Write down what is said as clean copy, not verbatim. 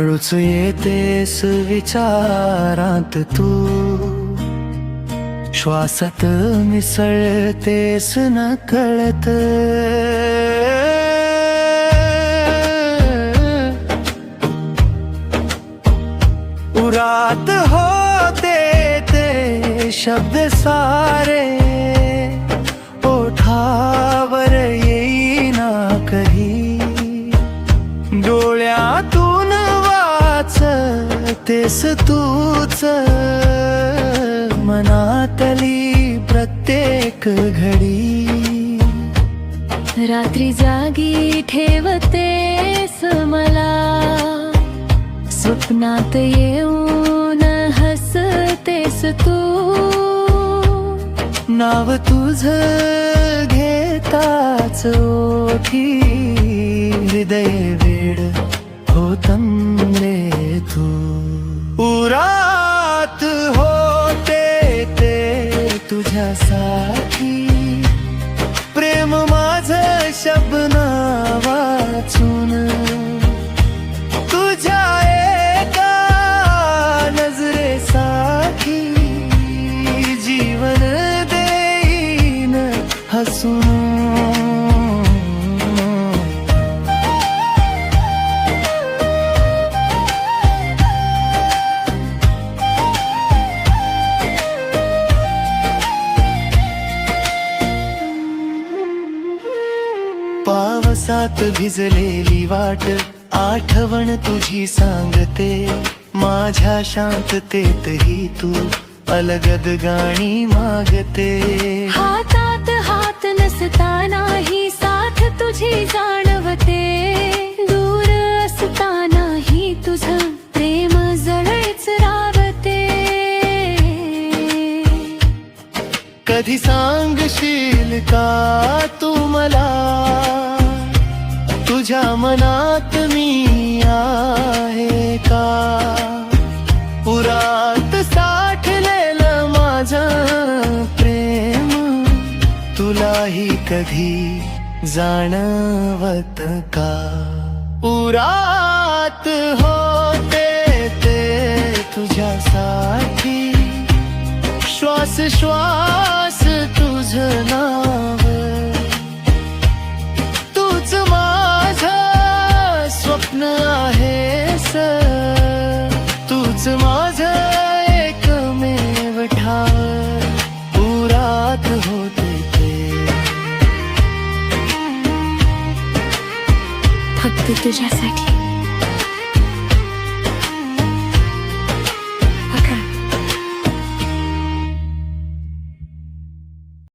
हळूच येतेस विचारात तू, श्वासात मिसळतेस नकळत. उरात होते ते शब्द सारे, ओठावर येईना कधी. डोळ्यातून वाचतेस तूच मनातली प्रत्येक घडी. रात्री जागी ठेवतेस मला, स्वप्नात येऊन हसतेस तू. नाव तुझ घेताच ओठी, हृदय वेड होतं रे तू. उरात होते ते तुझ्यासाठी, प्रेम माझं शब्ना वाचून. तुझ्या एका नजरेसाठी जीवन देईन हसून. पावसात भिजलेली वाट, आठवण तुझी सांगते. माझ्या शांततेतही तू अलगद गाणी मागते. हातात हात नसतानाही साथ तुझी जाणवते. दूर असतानाही तुझं प्रेम जळेच रावते. कधी सांगशील का तू मला, तुझ्या मनात मी आहे का. उरात साठलेलं माझं प्रेम, तुलाही कधी जाणवत का. उरात होते ते तुझ्यासाठी, श्वास श्वास तुझं नाव. तूच माझं स्वप्न आहेस, तूच माझं एकमेव ठाव. उरात होते ते फक्त तुझ्यासाठी.